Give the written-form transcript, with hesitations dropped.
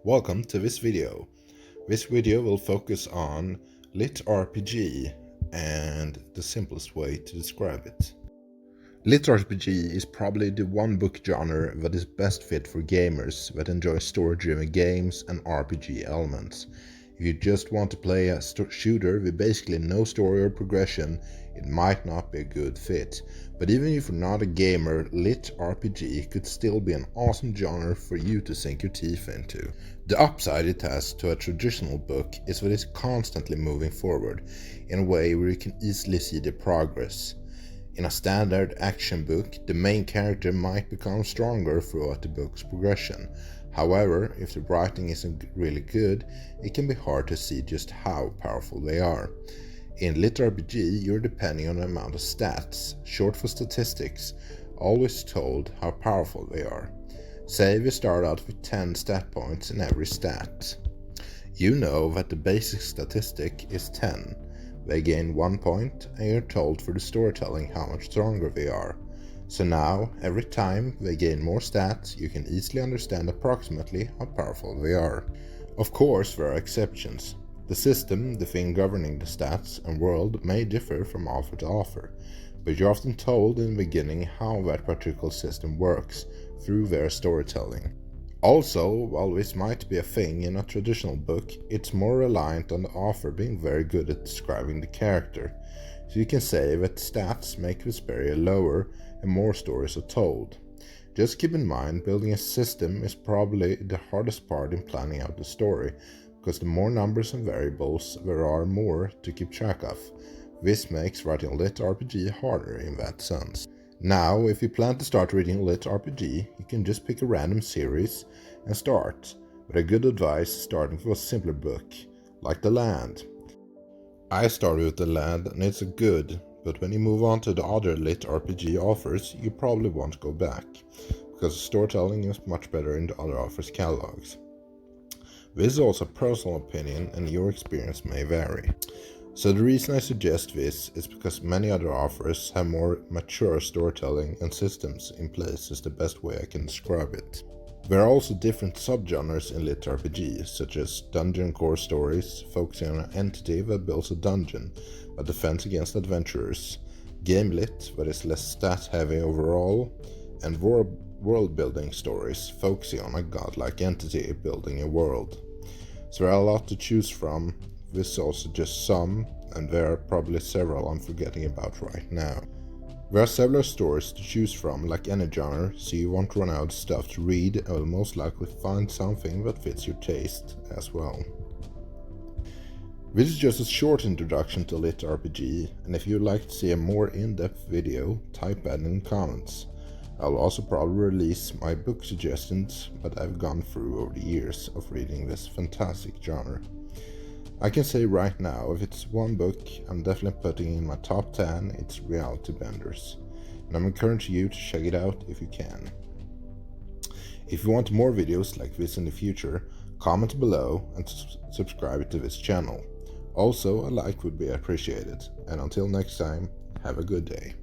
Welcome to this video. This video will focus on Litrpg and the simplest way to describe it. Litrpg is probably the one book genre that is best fit for gamers that enjoy story-driven games and RPG elements. If you just want to play a shooter with basically no story or progression, it might not be a good fit. But even if you're not a gamer, Litrpg could still be an awesome genre for you to sink your teeth into. The upside it has to a traditional book is that it's constantly moving forward in a way where you can easily see the progress. In a standard action book, the main character might become stronger throughout the book's progression. However, if the writing isn't really good, it can be hard to see just how powerful they are. In Litrpg, you're depending on the amount of stats, short for statistics, always told how powerful they are. Say we start out with 10 stat points in every stat. You know that the basic statistic is 10. They gain 1 point, and you're told for the storytelling how much stronger they are. So now, every time they gain more stats, you can easily understand approximately how powerful they are. Of course, there are exceptions. The system, the thing governing the stats and world, may differ from author to author, but you're often told in the beginning how that particular system works through their storytelling. Also, while this might be a thing in a traditional book, it's more reliant on the author being very good at describing the character. So you can say that stats make this barrier lower and more stories are told. Just keep in mind, building a system is probably the hardest part in planning out the story, because the more numbers and variables there are, more to keep track of. This makes writing Litrpg harder in that sense. Now, if you plan to start reading Litrpg, you can just pick a random series and start, but a good advice is starting with a simpler book, like The Land. I started with The Land and it's good, but when you move on to the other Litrpg authors, you probably won't go back, because the storytelling is much better in the other authors' catalogs. This is also a personal opinion and your experience may vary. So the reason I suggest this is because many other authors have more mature storytelling and systems in place is the best way I can describe it. There are also different subgenres in Litrpg, such as dungeon core stories, focusing on an entity that builds a dungeon, but defends against adventurers, game lit, that is less stat heavy overall, and world building stories, focusing on a godlike entity building a world. So there are a lot to choose from. This is also just some, and there are probably several I'm forgetting about right now. There are several stories to choose from like any genre, so you won't run out of stuff to read and will most likely find something that fits your taste as well. This is just a short introduction to Litrpg, and if you'd like to see a more in-depth video, type that in the comments. I'll also probably release my book suggestions that I've gone through over the years of reading this fantastic genre. I can say right now, if it's one book I'm definitely putting in my top 10, it's Reality Benders, and I'm encouraging you to check it out if you can. If you want more videos like this in the future, comment below and subscribe to this channel. Also, a like would be appreciated, and until next time, have a good day.